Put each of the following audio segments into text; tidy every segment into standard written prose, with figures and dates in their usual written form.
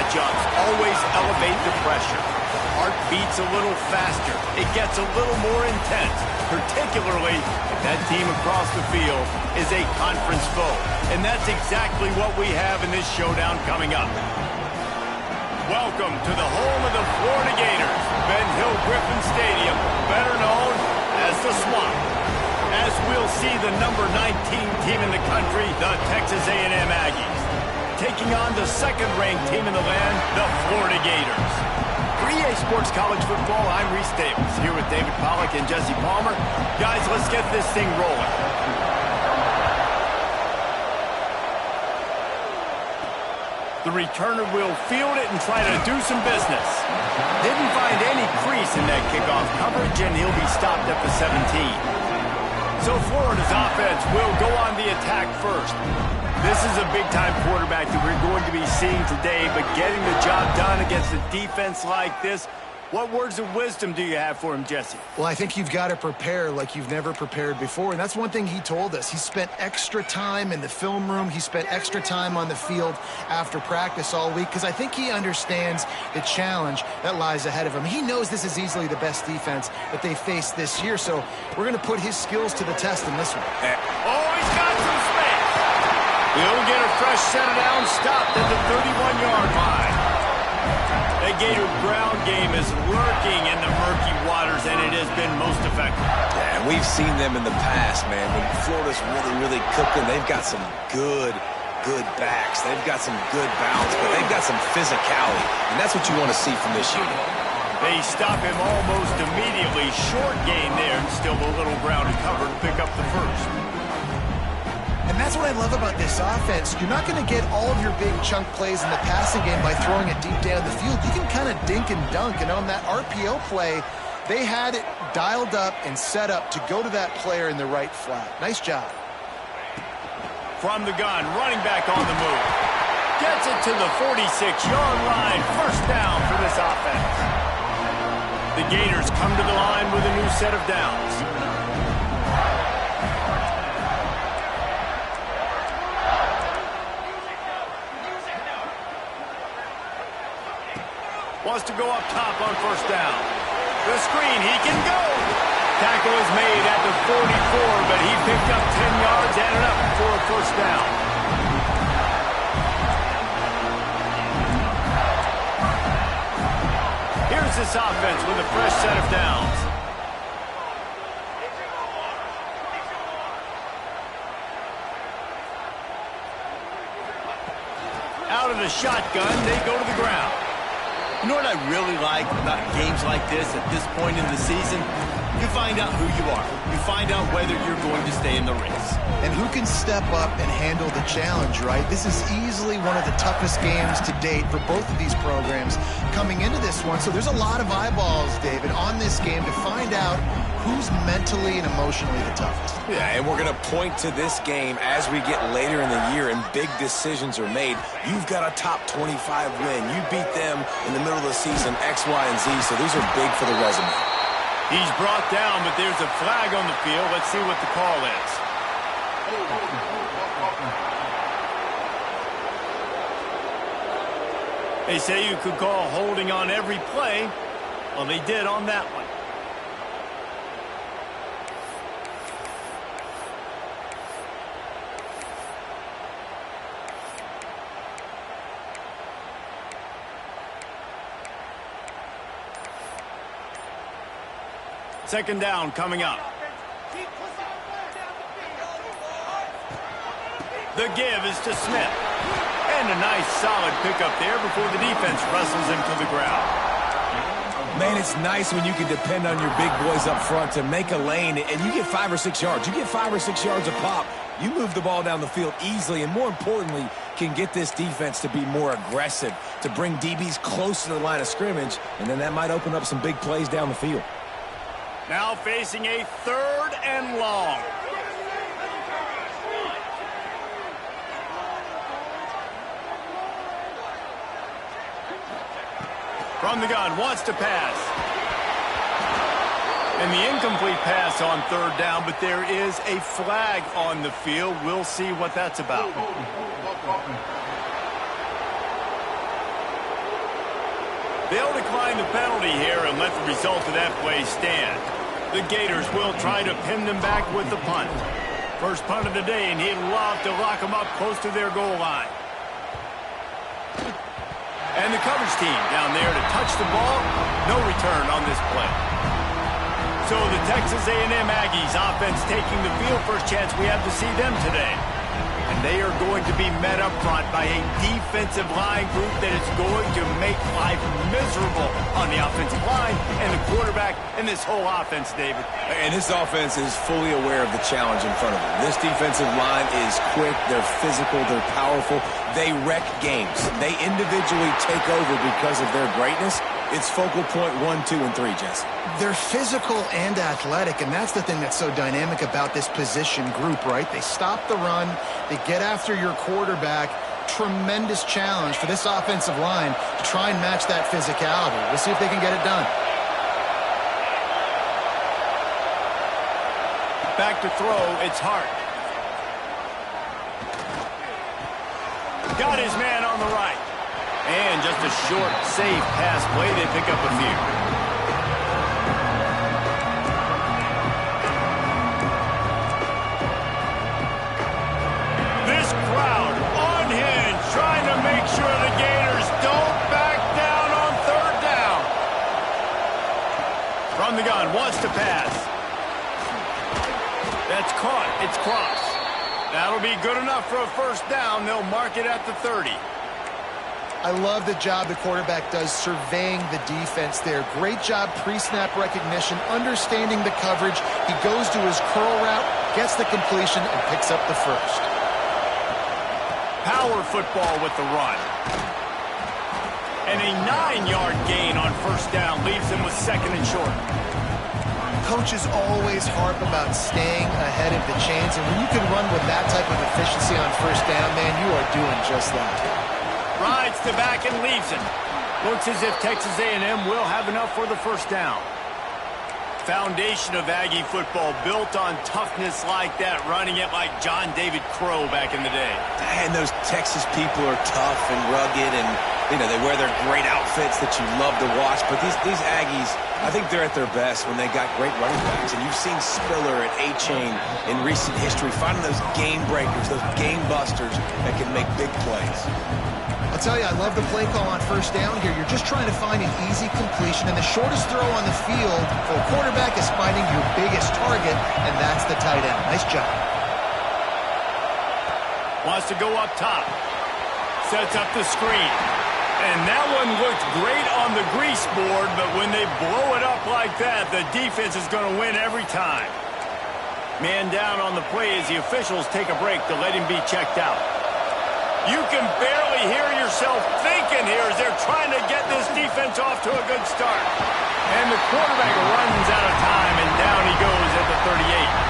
matchups always elevate the pressure. Heart beats a little faster. It gets a little more intense, particularly if that team across the field is a conference foe. And that's exactly what we have in this showdown coming up. Welcome to the home of the Florida Gators, Ben Hill Griffin Stadium, better known as the Swamp. As we'll see the number 19 team in the country, the Texas A&M Aggies, taking on the second-ranked team in the land, the Florida Gators. For EA Sports College Football, I'm Reese Davis, here with David Pollack and Jesse Palmer. Guys, let's get this thing rolling. The returner will field it and try to do some business. Didn't find any crease in that kickoff coverage, and he'll be stopped at the 17. So Florida's offense will go on the attack first. This is a big-time quarterback that we're going to be seeing today, but getting the job done against a defense like this, what words of wisdom do you have for him, Jesse? Well, I think you've got to prepare like you've never prepared before, and that's one thing he told us. He spent extra time in the film room. He spent extra time on the field after practice all week because I think he understands the challenge that lies ahead of him. He knows this is easily the best defense that they faced this year, so we're going to put his skills to the test in this one. Oh, he's got some space. He'll get a fresh set down, stopped at the 31-yard line. The Gator ground game is lurking in the murky waters, and it has been most effective. Yeah, and we've seen them in the past, man. When Florida's really cooking, they've got some good backs. They've got some good balance, but they've got some physicality, and that's what you want to see from this unit. They stop him almost immediately. Short gain there, and still a little ground to cover to pick up the first. And that's what I love about this offense. You're not going to get all of your big chunk plays in the passing game by throwing it deep down the field. You can kind of dink and dunk. And on that RPO play, they had it dialed up and set up to go to that player in the right flat. Nice job. From the gun, running back on the move. Gets it to the 46-yard line. First down for this offense. The Gators come to the line with a new set of downs. Wants to go up top on first down. The screen, he can go. Tackle is made at the 44, but he picked up 10 yards, added up for a first down. Here's this offense with a fresh set of downs. Out of the shotgun, they go to the ground. You know what I really like about games like this at this point in the season? You find out who you are. You find out whether you're going to stay in the race. And who can step up and handle the challenge, right? This is easily one of the toughest games to date for both of these programs coming into this one. So there's a lot of eyeballs, David, on this game to find out who's mentally and emotionally the toughest. Yeah, and we're going to point to this game as we get later in the year and big decisions are made. You've got a top 25 win. You beat them in the middle of the season, X, Y, and Z, so these are big for the resume. He's brought down, but there's a flag on the field. Let's see what the call is. They say you could call holding on every play. Well, they did on that one. Second down coming up. The give is to Smith. And a nice solid pickup there before the defense wrestles him to the ground. Man, it's nice when you can depend on your big boys up front to make a lane, and you get 5 or 6 yards. You get 5 or 6 yards a pop. You move the ball down the field easily, and more importantly, can get this defense to be more aggressive, to bring DBs close to the line of scrimmage, and then that might open up some big plays down the field. Now facing a third and long. From the gun, wants to pass. And the incomplete pass on third down, but there is a flag on the field. We'll see what that's about. They'll decline the penalty here and let the result of that play stand. The Gators will try to pin them back with the punt. First punt of the day, and he'd love to lock them up close to their goal line. And the coverage team down there to touch the ball. No return on this play. So the Texas A&M Aggies offense taking the field. First chance we have to see them today. And they are going to be met up front by a defensive line group that is going to make life miserable on the offensive line and the quarterback and this whole offense, David. And this offense is fully aware of the challenge in front of them. This defensive line is quick, they're physical, they're powerful. They wreck games. They individually take over because of their greatness. It's focal point 1, 2, and 3, Jesse. They're physical and athletic, and that's the thing that's so dynamic about this position group, right? They stop the run, they get after your quarterback. Tremendous challenge for this offensive line to try and match that physicality. We'll see if they can get it done. Back to throw, it's Hart. Got his man on the right. And just a short, safe pass play. They pick up a few. This crowd unhinged, trying to make sure the Gators don't back down on third down. From the gun, wants to pass. That's caught. It's cross. That'll be good enough for a first down. They'll mark it at the 30. I love the job the quarterback does surveying the defense there. Great job pre-snap recognition, understanding the coverage. He goes to his curl route, gets the completion, and picks up the first. Power football with the run. And a 9-yard gain on first down leaves them with second and short. Coaches always harp about staying ahead of the chains, and when you can run with that type of efficiency on first down, man, you are doing just that. Rides to back and leaves it. Looks as if Texas A&M will have enough for the first down. Foundation of Aggie football built on toughness like that, running it like John David Crow back in the day. And those Texas people are tough and rugged, and they wear their great outfits that you love to watch. But these Aggies, I think they're at their best when they got great running backs. And you've seen Spiller and A-Chain in recent history finding those game breakers, those game busters that can make big plays. I'll tell you, I love the play call on first down here. You're just trying to find an easy completion, and the shortest throw on the field for a quarterback is finding your biggest target, and that's the tight end. Nice job. Wants to go up top. Sets up the screen. And that one looked great on the grease board, but when they blow it up like that, the defense is going to win every time. Man down on the play as the officials take a break to let him be checked out. You can barely hear yourself thinking here as they're trying to get this defense off to a good start. And the quarterback runs out of time, and down he goes at the 38.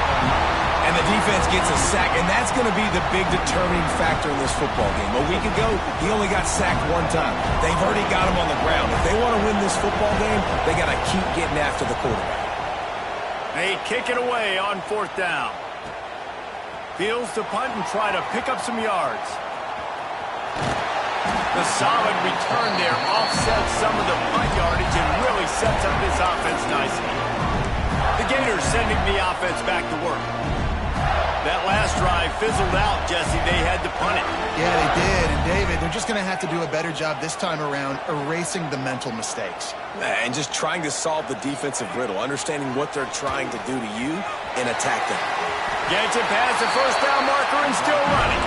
And the defense gets a sack, and that's going to be the big determining factor in this football game. A week ago, he only got sacked one time. They've already got him on the ground. If they want to win this football game, they got to keep getting after the quarterback. They kick it away on fourth down. Fields to punt and try to pick up some yards. The solid return there offsets some of the punt yardage and really sets up this offense nicely. The Gators sending the offense back to work. That last drive fizzled out, Jesse. They had to punt it. Yeah, they did. And, David, they're just going to have to do a better job this time around erasing the mental mistakes. And just trying to solve the defensive riddle, understanding what they're trying to do to you and attack them. Gets it past the first down marker and still running.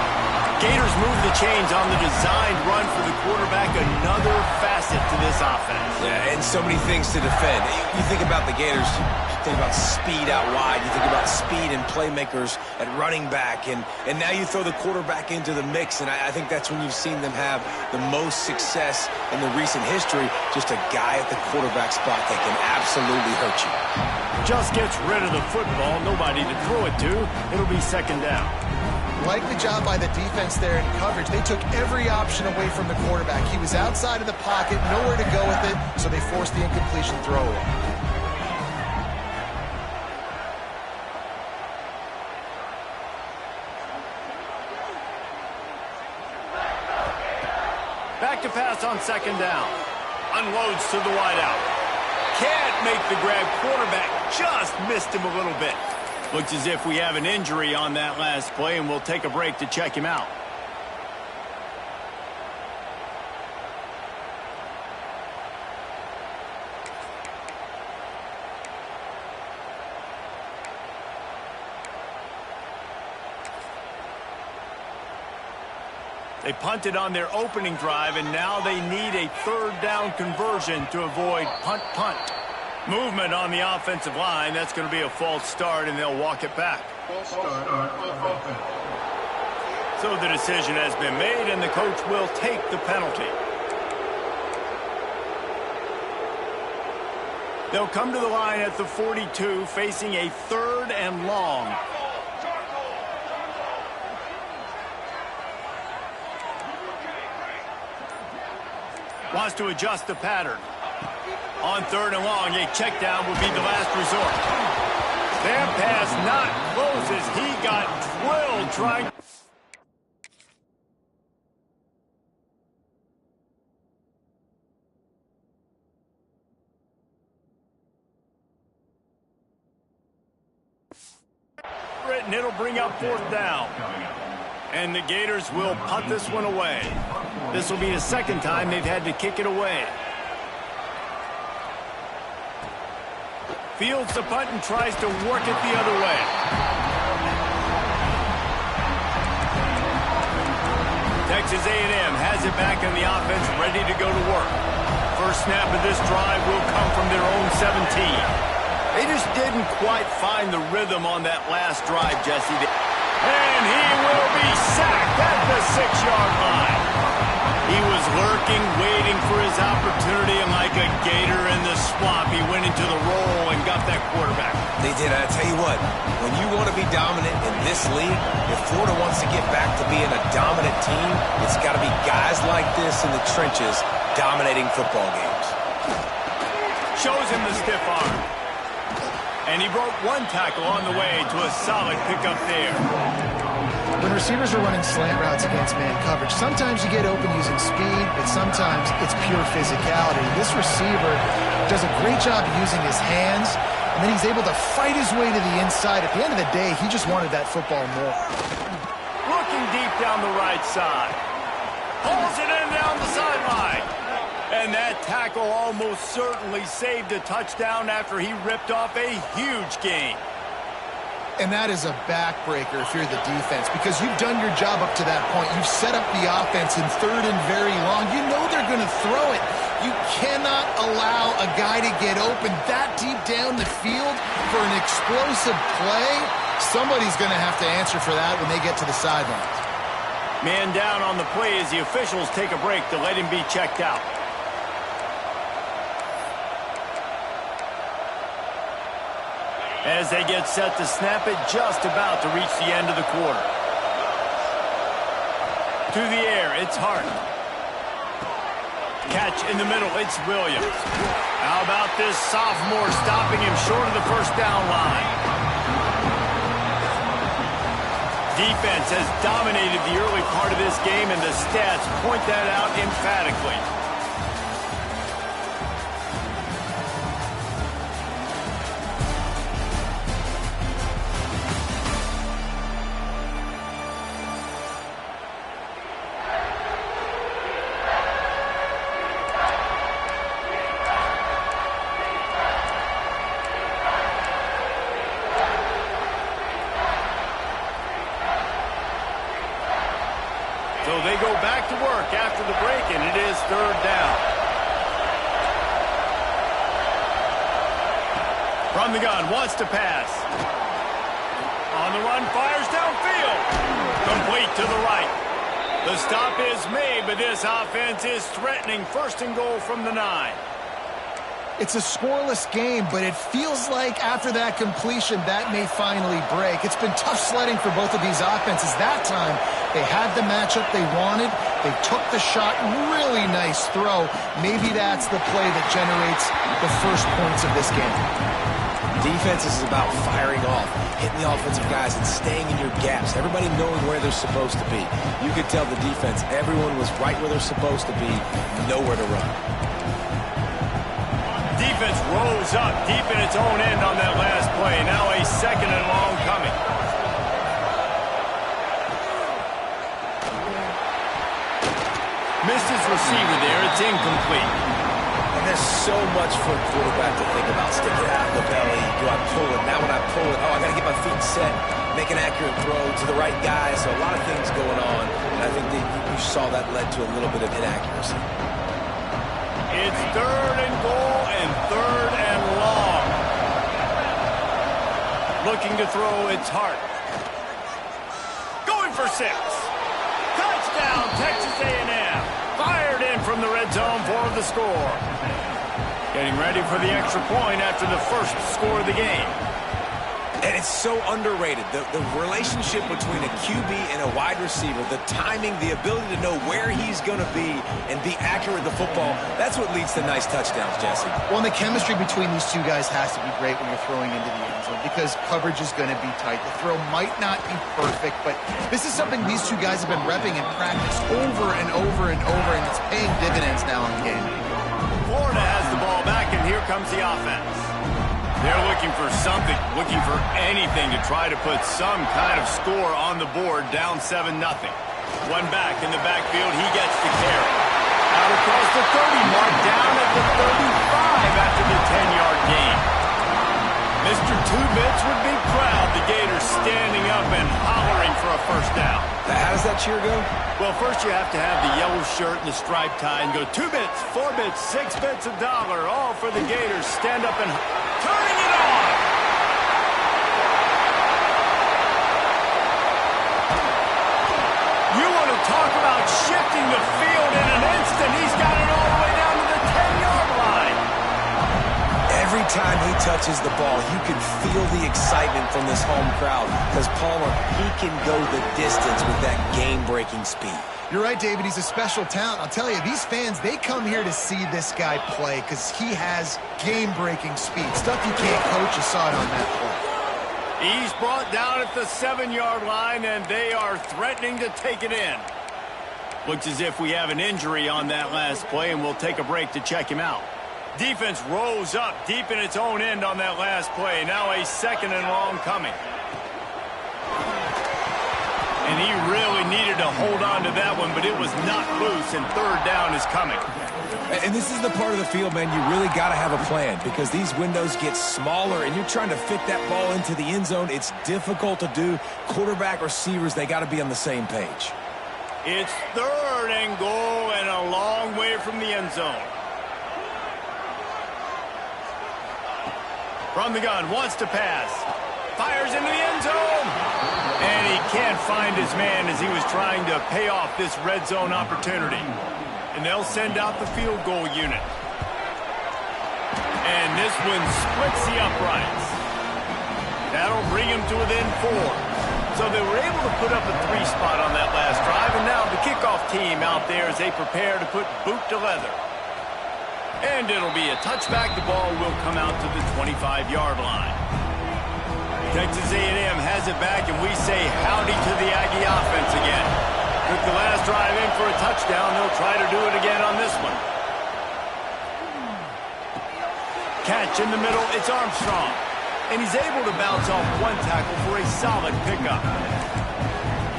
Gators move the chains on the designed run for the quarterback, another facet to this offense. Yeah, and so many things to defend. You think about the Gators, you think about speed out wide, you think about speed and playmakers at running back, and now you throw the quarterback into the mix, and I think that's when you've seen them have the most success in the recent history, just a guy at the quarterback spot that can absolutely hurt you. Just gets rid of the football, nobody to throw it to. It'll be second down. Like the job by the defense there in coverage. They took every option away from the quarterback. He was outside of the pocket, nowhere to go with it, so they forced the incompletion throw away. Back to pass on second down. Unloads to the wideout. Can't make the grab. Quarterback just missed him a little bit. Looks as if we have an injury on that last play, and we'll take a break to check him out. They punted on their opening drive, and now they need a third down conversion to avoid punt. Movement on the offensive line. That's going to be a false start, and they'll walk it back. False start on offense. So the decision has been made, and the coach will take the penalty. They'll come to the line at the 42, facing a 3rd and long. Wants to adjust the pattern. On 3rd and long, a check down would be the last resort. Their pass not closes. He got drilled trying. And it'll bring up 4th down. And the Gators will punt this one away. This will be the 2nd time they've had to kick it away. Fields the punt and tries to work it the other way. Texas A&M has it back on the offense, ready to go to work. First snap of this drive will come from their own 17. They just didn't quite find the rhythm on that last drive, Jesse. And he will be sacked at the 6-yard line. He was lurking, waiting for his opportunity, and like a gator in the swamp, he went into the roll and got that quarterback. They did. I tell you what, when you want to be dominant in this league, if Florida wants to get back to being a dominant team, it's got to be guys like this in the trenches dominating football games. Shows him the stiff arm. And he broke one tackle on the way to a solid pickup there. When receivers are running slant routes against man coverage, sometimes you get open using speed, but sometimes it's pure physicality. This receiver does a great job using his hands, and then he's able to fight his way to the inside. At the end of the day, he just wanted that football more. Looking deep down the right side. Pulls it in down the sideline. And that tackle almost certainly saved a touchdown after he ripped off a huge gain. And that is a backbreaker if you're the defense, because you've done your job up to that point. You've set up the offense in 3rd and very long. You know they're going to throw it. You cannot allow a guy to get open that deep down the field for an explosive play. Somebody's going to have to answer for that when they get to the sidelines. Man down on the play as the officials take a break to let him be checked out. As they get set to snap it, just about to reach the end of the quarter. To the air, it's Hart. Catch in the middle, it's Williams. How about this sophomore stopping him short of the first down line? Defense has dominated the early part of this game, and the stats point that out emphatically. So they go back to work after the break, and it is 3rd down. From the gun, wants to pass. On the run, fires downfield. Complete to the right. The stop is made, but this offense is threatening 1st and goal from the 9. It's a scoreless game, but it feels like after that completion, that may finally break. It's been tough sledding for both of these offenses. That time, they had the matchup they wanted. They took the shot. Really nice throw. Maybe that's the play that generates the first points of this game. Defense is about firing off, hitting the offensive guys and staying in your gaps. Everybody knowing where they're supposed to be. You could tell the defense, everyone was right where they're supposed to be, nowhere to run. Defense rose up deep in its own end on that last play. Now a second and long coming. Missed his receiver there. It's incomplete. And there's so much for a quarterback to think about. Stick it out of the belly. Do I pull it? Now when I pull it, I got to get my feet set, make an accurate throw to the right guy. So a lot of things going on. And I think that you saw that led to a little bit of inaccuracy. It's 3rd and goal and 3rd and long. Looking to throw, it's Hart. Going for 6. Touchdown, Texas A&M. Fired in from the red zone for the score. Getting ready for the extra point after the first score of the game. And it's so underrated. The relationship between a QB and a wide receiver, the timing, the ability to know where he's going to be and be accurate with the football, that's what leads to nice touchdowns, Jesse. Well, and the chemistry between these two guys has to be great when you're throwing into the end zone because coverage is going to be tight. The throw might not be perfect, but this is something these two guys have been repping in practice over and over and over, and it's paying dividends now in the game. Florida has the ball back, and here comes the offense. They're looking for something, looking for anything to try to put some kind of score on the board, down 7-0. One back in the backfield, he gets the carry. Out across the 30 mark, down at the 35 after the 10-yard gain. Mr. Two-Bits would be proud, the Gators standing up and hollering for a first down. How does that cheer go? Well, first you have to have the yellow shirt and the striped tie and go 2 bits, 4 bits, 6 bits, $1, all for the Gators. Stand up and turning it on. You want to talk about shifting the field in an instant. He's got it all the way down to the 10-yard line. Every time he touches the ball, you can feel the excitement from this home crowd because Palmer, he can go the distance with that game-breaking speed. You're right, David. He's a special talent. I'll tell you, these fans, they come here to see this guy play because he has game-breaking speed. Stuff you can't coach. You saw it on that play. He's brought down at the 7-yard line, and they are threatening to take it in. Looks as if we have an injury on that last play, and we'll take a break to check him out. Defense rose up deep in its own end on that last play. Now a second and long coming. And he really needed to hold on to that one, but it was not loose, and 3rd down is coming. And this is the part of the field, man, you really got to have a plan because these windows get smaller and you're trying to fit that ball into the end zone. It's difficult to do. Quarterback, receivers, they got to be on the same page. It's 3rd and goal and a long way from the end zone. From the gun, wants to pass. Fires into the end zone. And he can't find his man as he was trying to pay off this red zone opportunity. And they'll send out the field goal unit. And this one splits the uprights. That'll bring him to within 4. So they were able to put up a 3 spot on that last drive. And now the kickoff team out there as they prepare to put boot to leather. And it'll be a touchback. The ball will come out to the 25-yard line. Texas A&M has it back, and we say howdy to the Aggie offense again. Took the last drive in for a touchdown. They'll try to do it again on this one. Catch in the middle. It's Armstrong. And he's able to bounce off one tackle for a solid pickup.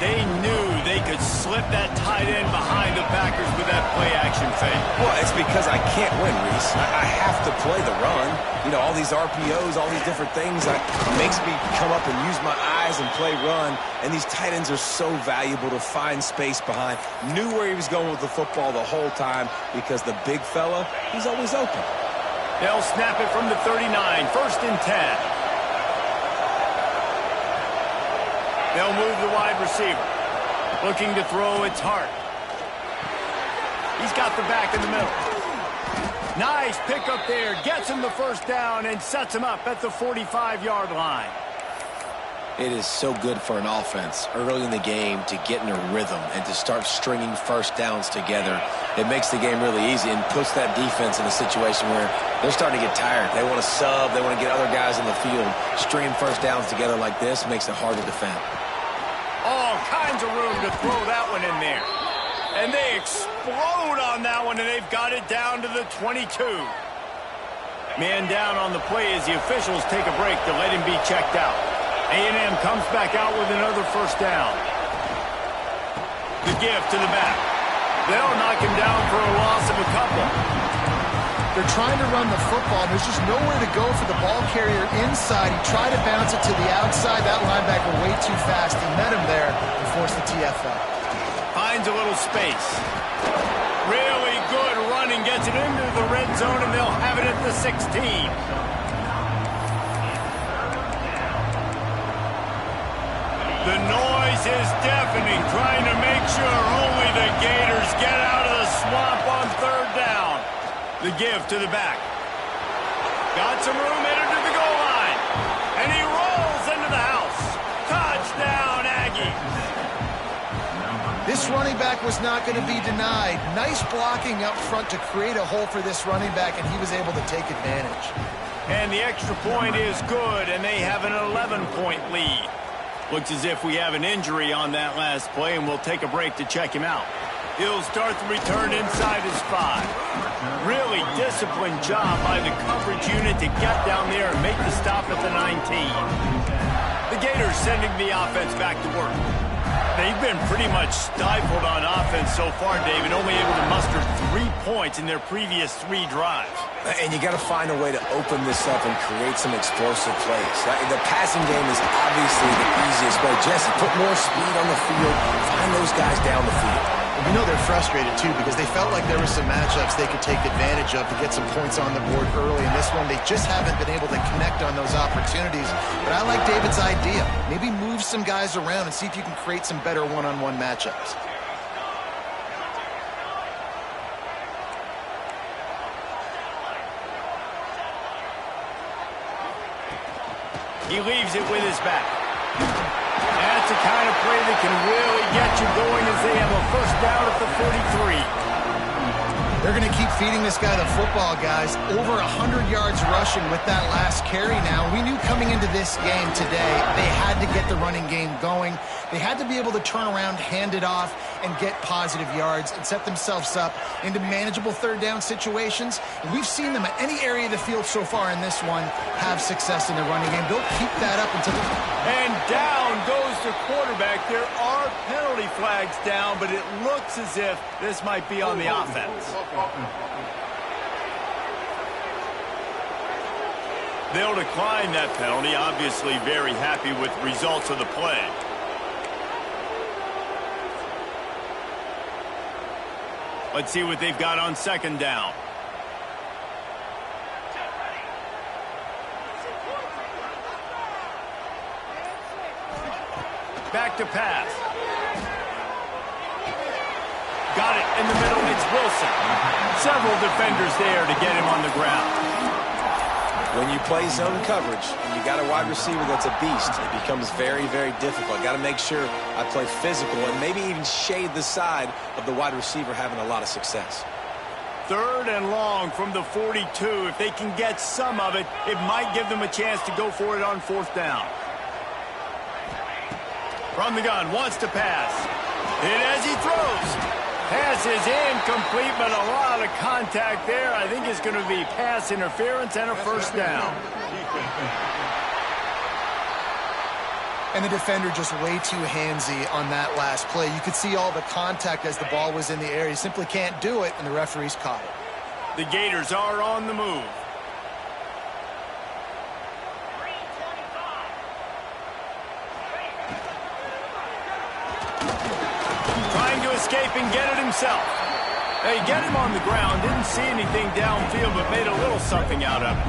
They knew they could slip that tight end behind the backers with that play-action fake. Well, it's because I can't win, Reese. I have to play the run. You know, all these RPOs, all these different things, that makes me come up and use my eyes and play run. And these tight ends are so valuable to find space behind. Knew where he was going with the football the whole time because the big fella, he's always open. They'll snap it from the 39, 1st and 10. They'll move the wide receiver. Looking to throw, it's Hart. He's got the back in the middle. Nice pickup there. Gets him the first down and sets him up at the 45-yard line. It is so good for an offense early in the game to get in a rhythm and to start stringing first downs together. It makes the game really easy and puts that defense in a situation where they're starting to get tired. They want to sub. They want to get other guys in the field. Stringing first downs together like this makes it hard to defend. All kinds of room to throw that one in there. And they explode on that one, and they've got it down to the 22. Man down on the play as the officials take a break to let him be checked out. A&M comes back out with another first down. The give to the back. They'll knock him down for a loss of a couple. They're trying to run the football. There's just nowhere to go for the ball carrier inside. He tried to bounce it to the outside. That linebacker way too fast. He met him there and forced the TFL. Finds a little space. Really good running. Gets it into the red zone, and they'll have it at the 16. The noise is deafening, trying to make sure only the Gators get out of the swamp on third down. The give to the back. Got some room headed to the goal line. And he rolls into the house. Touchdown, Aggies. This running back was not going to be denied. Nice blocking up front to create a hole for this running back, and he was able to take advantage. And the extra point is good, and they have an 11-point lead. Looks as if we have an injury on that last play, and we'll take a break to check him out. He'll start the return inside his 5. Really disciplined job by the coverage unit to get down there and make the stop at the 19. The Gators sending the offense back to work. They've been pretty much stifled on offense so far, David, only able to muster 3 points in their previous 3 drives. And you got to find a way to open this up and create some explosive plays. The passing game is obviously the easiest way. Jesse, put more speed on the field, find those guys down the field. You know they're frustrated, too, because they felt like there were some matchups they could take advantage of to get some points on the board early. In this one, they just haven't been able to connect on those opportunities. But I like David's idea. Maybe move some guys around and see if you can create some better one-on-one matchups. He leaves it with his back. That's the kind of play that can really get you going as they have a first down at the 43. They're going to keep feeding this guy the football, guys. Over 100 yards rushing with that last carry now. We knew coming into this game today they had to get the running game going. They had to be able to turn around, hand it off, and get positive yards and set themselves up into manageable third down situations. And we've seen them at any area of the field so far in this one have success in the running game. They'll keep that up until the... And down goes the quarterback. There are penalty flags down, but it looks as if this might be on the offense. They'll decline that penalty. Obviously very happy with the results of the play. Let's see what they've got on second down. Back to pass. Got it in the middle. It's Wilson. Several defenders there to get him on the ground. When you play zone coverage and you got a wide receiver that's a beast, it becomes very, very difficult. Got to make sure I play physical and maybe even shade the side of the wide receiver having a lot of success. Third and long from the 42. If they can get some of it, it might give them a chance to go for it on fourth down. From the gun, wants to pass. Hit as he throws. Pass is incomplete, but a lot of contact there. I think it's going to be pass interference and a first down. And the defender just way too handsy on that last play. You could see all the contact as the ball was in the air. He simply can't do it, and the referees caught it. The Gators are on the move. Trying to escape and get it himself. They get him on the ground. Didn't see anything downfield, but made a little something out of it.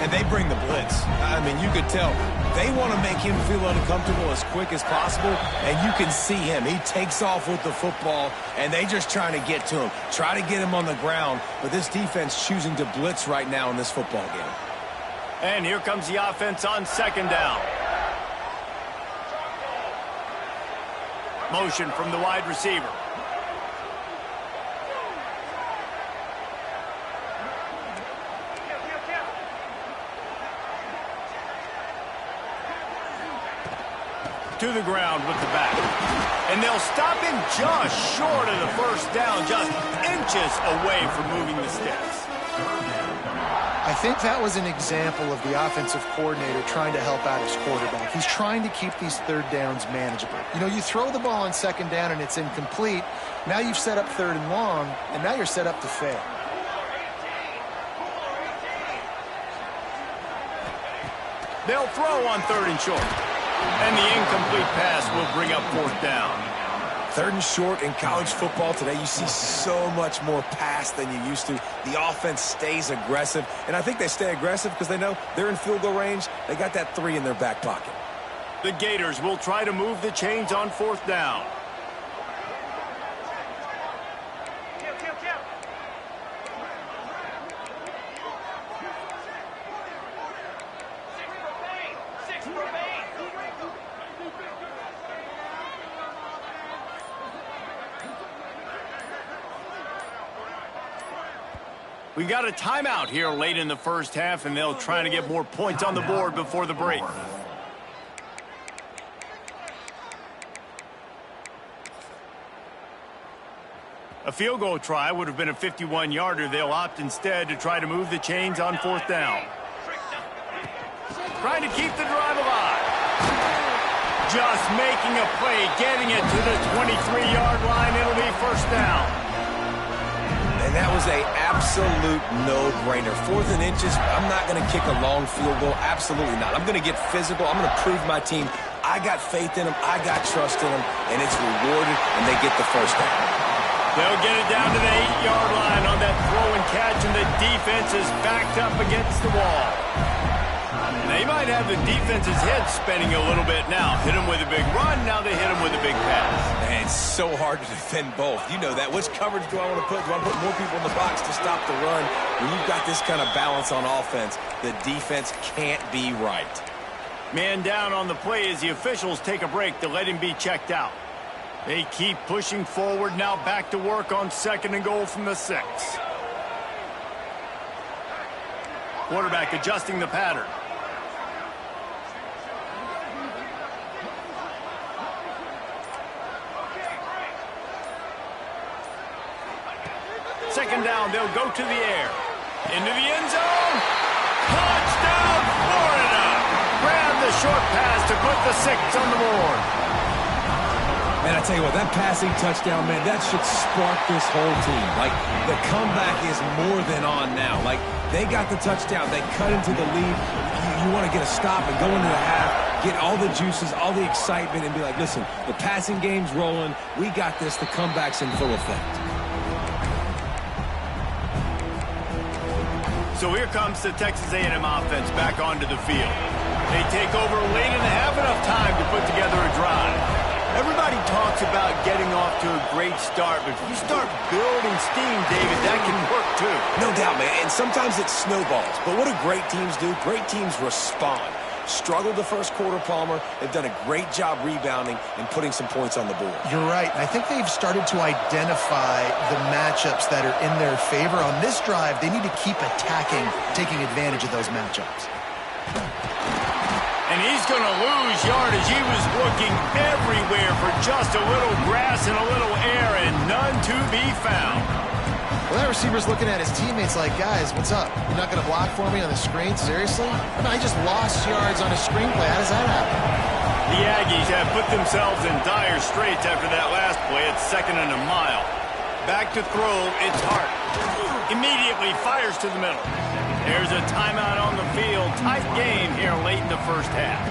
And they bring the blitz. I mean, you could tell they want to make him feel uncomfortable as quick as possible, and you can see him. He takes off with the football, and they just trying to get to him, try to get him on the ground, but this defense choosing to blitz right now in this football game. And here comes the offense on second down. Motion from the wide receiver. To the ground with the back. And they'll stop him just short of the first down, just inches away from moving the sticks. think that was an example of the offensive coordinator trying to help out his quarterback. He's trying to keep these third downs manageable. You know, you throw the ball on second down and it's incomplete. Now you've set up third and long, and now you're set up to fail. They'll throw on third and short. And the incomplete pass will bring up fourth down. Third and short in college football today, you see so much more pass than you used to. The offense stays aggressive, and I think they stay aggressive because they know they're in field goal range. They got that 3 in their back pocket. The Gators will try to move the chains on fourth down. We got a timeout here late in the first half, and they'll try to get more points on the board before the break. A field goal try would have been a 51-yarder. They'll opt instead to try to move the chains on fourth down. Trying to keep the drive alive. Just making a play, getting it to the 23-yard line. It'll be first down. And that was an absolute no-brainer. 4th and inches, I'm not going to kick a long field goal. Absolutely not. I'm going to get physical. I'm going to prove my team. I got faith in them. I got trust in them. And it's rewarded, and they get the first down. They'll get it down to the 8-yard line on that throw and catch, and the defense is backed up against the wall. They might have the defense's head spinning a little bit now. Hit them with a big run, now they hit them with a big pass. Man, it's so hard to defend both. You know that. Which coverage do I want to put? Do I put more people in the box to stop the run? When you've got this kind of balance on offense, the defense can't be right. Man down on the play as the officials take a break to let him be checked out. They keep pushing forward, now back to work on 2nd and goal from the 6. Quarterback adjusting the pattern. Second down, they'll go to the air. Into the end zone. Touchdown, Florida! Grab the short pass to put the 6 on the board. Man, I tell you what, that passing touchdown, man, that should spark this whole team. Like, the comeback is more than on now. Like, they got the touchdown. They cut into the lead. You want to get a stop and go into the half, get all the juices, all the excitement, and be like, listen, the passing game's rolling. We got this. The comeback's in full effect. So here comes the Texas A&M offense back onto the field. They take over late in the half, enough time to put together a drive. Everybody talks about getting off to a great start, but if you start building steam, David, that can work too. No doubt, man, and sometimes it snowballs. But what do great teams do? Great teams respond. Struggled the first quarter, Palmer. They've done a great job rebounding and putting some points on the board. You're right. I think they've started to identify the matchups that are in their favor. On this drive, they need to keep attacking, taking advantage of those matchups. And he's going to lose yardage. He was looking everywhere for just a little grass and a little air, and none to be found. Well, that receiver's looking at his teammates like, guys, what's up? You're not going to block for me on the screen? Seriously? I just lost yards on a screenplay. How does that happen? The Aggies have put themselves in dire straits after that last play. It's 2nd and a mile. Back to throw. It's Hart. Immediately fires to the middle. There's a timeout on the field. Tight game here late in the first half.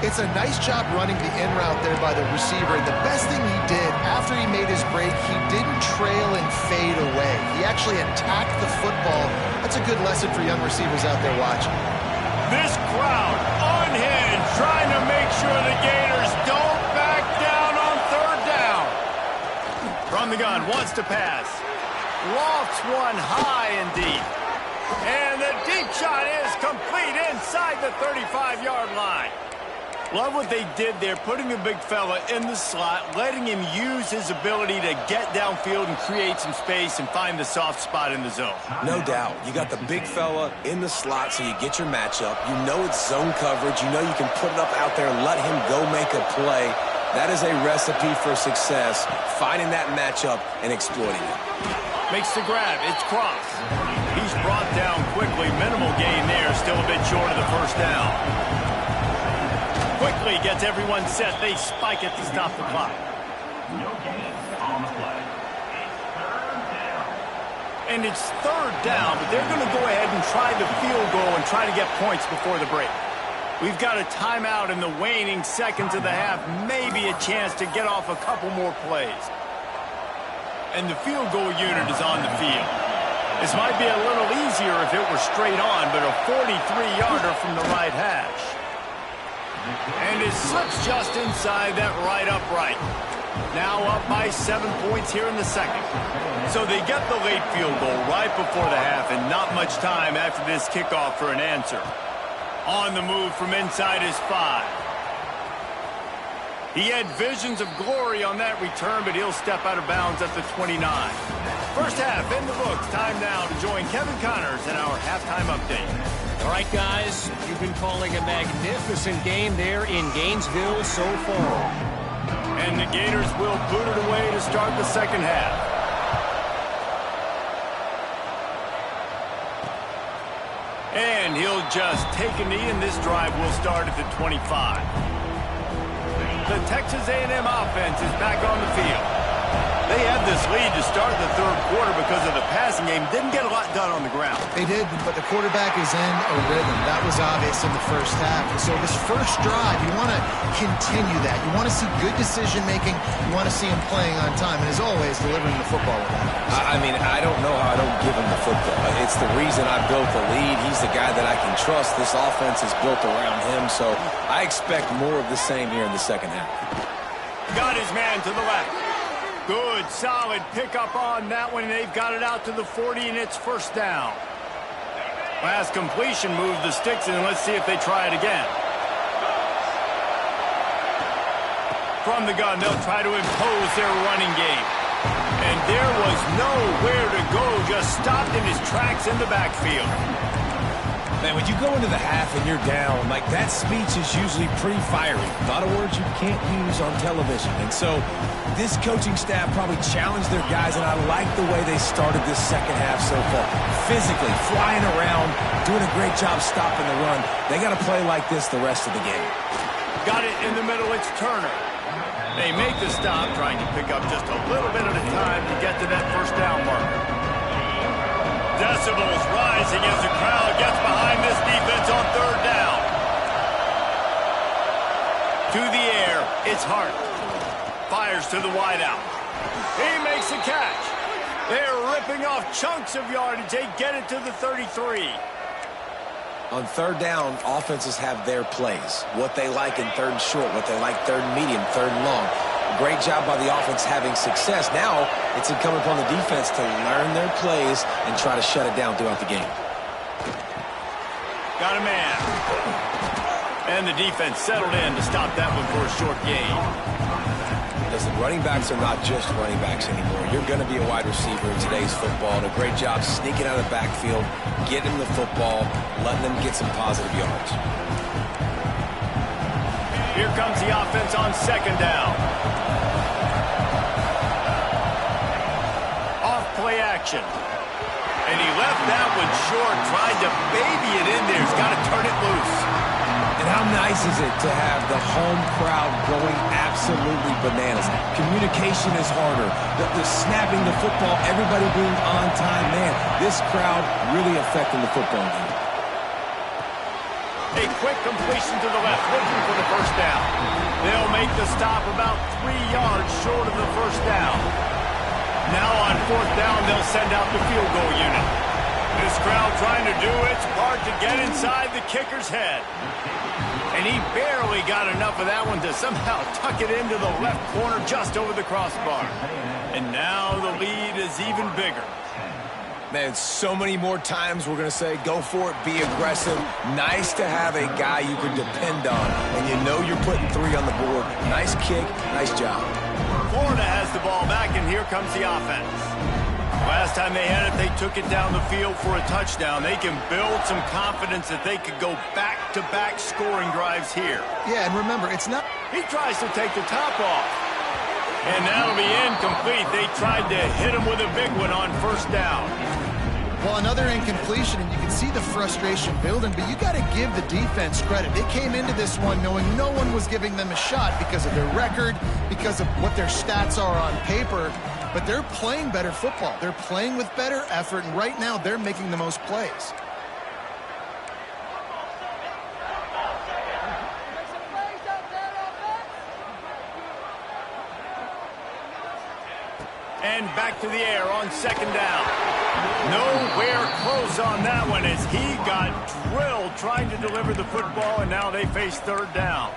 It's a nice job running the in route there by the receiver. And the best thing he did after he made his break, he didn't trail and fade away. He actually attacked the football. That's a good lesson for young receivers out there watching. This crowd unhinged, trying to make sure the Gators don't back down on 3rd down. From the gun, wants to pass. Lofts one high and deep. And the deep shot is complete inside the 35-yard line. Love what they did there, putting the big fella in the slot, letting him use his ability to get downfield and create some space and find the soft spot in the zone. No doubt. You got the big fella in the slot so you get your matchup. You know it's zone coverage. You know you can put it up out there and let him go make a play. That is a recipe for success, finding that matchup and exploiting it. Makes the grab. It's Cross. He's brought down quickly. Minimal gain there. Still a bit short of the first down. Quickly gets everyone set. They spike it to stop the clock. No gain on the play. And it's third down, but they're going to go ahead and try the field goal and try to get points before the break. We've got a timeout in the waning seconds of the half. Maybe a chance to get off a couple more plays. And the field goal unit is on the field. This might be a little easier if it were straight on, but a 43-yarder from the right hash. And it slips just inside that right upright. Now up by 7 points here in the second. So they get the late field goal right before the half, and not much time after this kickoff for an answer. On the move from inside his 5. He had visions of glory on that return, but he'll step out of bounds at the 29. First half in the books. Time now to join Kevin Connors in our halftime update. All right, guys, you've been calling a magnificent game there in Gainesville so far. And the Gators will boot it away to start the second half. And he'll just take a knee, and this drive will start at the 25. The Texas A&M offense is back on the field. They had this lead to start the third quarter because of the passing game. Didn't get a lot done on the ground. They did, but the quarterback is in a rhythm. That was obvious in the first half. And so this first drive, you want to continue that. You want to see good decision-making. You want to see him playing on time. And as always, delivering the football with that. I mean, I don't know how I don't give him the football. It's the reason I built the lead. He's the guy that I can trust. This offense is built around him, so I expect more of the same here in the second half. Got his man to the left. Good, solid pickup on that one. They've got it out to the 40, and it's first down. Last completion moved the sticks, and let's see if they try it again. From the gun, they'll try to impose their running game. And there was nowhere to go, just stopped in his tracks in the backfield. Man, when you go into the half and you're down, like that speech is usually pretty fiery. A lot of words you can't use on television. And so this coaching staff probably challenged their guys, and I like the way they started this second half so far. Physically, flying around, doing a great job stopping the run. They got to play like this the rest of the game. Got it in the middle, it's Turner. They make the stop, trying to pick up just a little bit at a time to get to that first down marker. Decibels rising as the crowd gets behind this defense on third down. To the air, it's Hart. Fires to the wideout. He makes the catch. They're ripping off chunks of yardage. They get it to the 33. On third down, offenses have their plays. What they like in third and short, what they like third and medium, third and long. Great job by the offense having success. Now it's incumbent upon the defense to learn their plays and try to shut it down throughout the game. Got a man. And the defense settled in to stop that one for a short gain. Listen, running backs are not just running backs anymore. You're going to be a wide receiver in today's football. And a great job sneaking out of the backfield, getting the football, letting them get some positive yards. Here comes the offense on second down. Off play action. And he left that one short, tried to baby it in there. He's got to turn it loose. And how nice is it to have the home crowd going absolutely bananas? Communication is harder. The snapping the football, everybody being on time. Man, this crowd really affecting the football game. A quick completion to the left, looking for the first down. They'll make the stop about 3 yards short of the first down. Now on fourth down, they'll send out the field goal unit. This crowd trying to do its part to get inside the kicker's head. And he barely got enough of that one to somehow tuck it into the left corner just over the crossbar. And now the lead is even bigger. Man, so many more times we're going to say, go for it, be aggressive. Nice to have a guy you can depend on, and you know you're putting 3 on the board. Nice kick, nice job. Florida has the ball back, and here comes the offense. Last time they had it, they took it down the field for a touchdown. They can build some confidence that they could go back-to-back scoring drives here. Yeah, and remember, it's not... He tries to take the top off. And that'll be incomplete. They tried to hit him with a big one on first down. Well, another incompletion, and you can see the frustration building, but you got to give the defense credit. They came into this one knowing no one was giving them a shot because of their record, because of what their stats are on paper, but they're playing better football. They're playing with better effort, and right now they're making the most plays. And back to the air on second down. Nowhere close on that one as he got drilled trying to deliver the football, and now they face third down.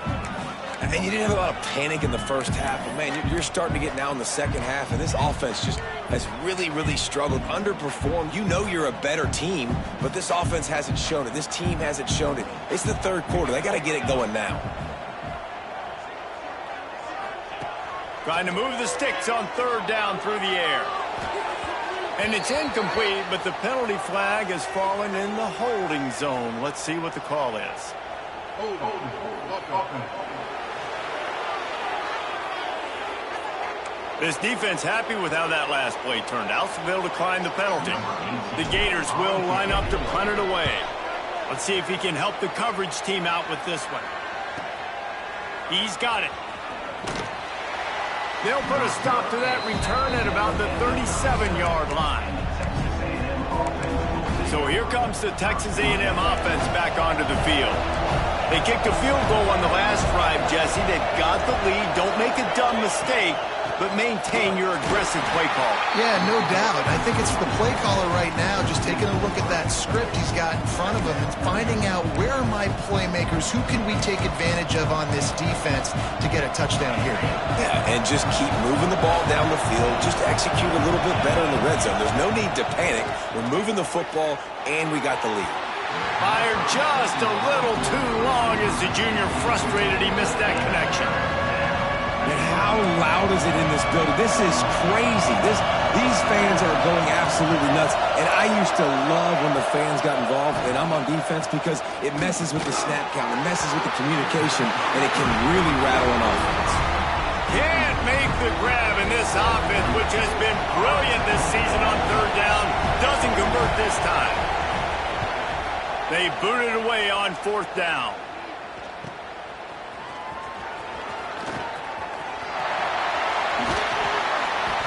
And you didn't have a lot of panic in the first half, but, man, you're starting to get now in the second half, and this offense just has really, really struggled, underperformed. You know you're a better team, but this offense hasn't shown it. This team hasn't shown it. It's the third quarter. They got to get it going now. Trying to move the sticks on third down through the air. And it's incomplete, but the penalty flag has fallen in the holding zone. Let's see what the call is. This defense happy with how that last play turned out, so they'll decline the penalty. The Gators will line up to punt it away. Let's see if he can help the coverage team out with this one. He's got it. They'll put a stop to that return at about the 37-yard line. So here comes the Texas A&M offense back onto the field. They kicked a field goal on the last drive, Jesse. They've got the lead. Don't make a dumb mistake, but maintain your aggressive play call. Yeah, no doubt. I think it's the play caller right now just taking a look at that script he's got in front of him and finding out where are my playmakers, who can we take advantage of on this defense to get a touchdown here. Yeah, and just keep moving the ball down the field. Just execute a little bit better in the red zone. There's no need to panic. We're moving the football, and we got the lead. Fired just a little too long as the junior frustrated he missed that connection. And how loud is it in this building? This is crazy. These fans are going absolutely nuts. And I used to love when the fans got involved, and I'm on defense because it messes with the snap count, it messes with the communication, and it can really rattle an offense. Can't make the grab in this offense, which has been brilliant this season on third down. Doesn't convert this time. They boot it away on fourth down.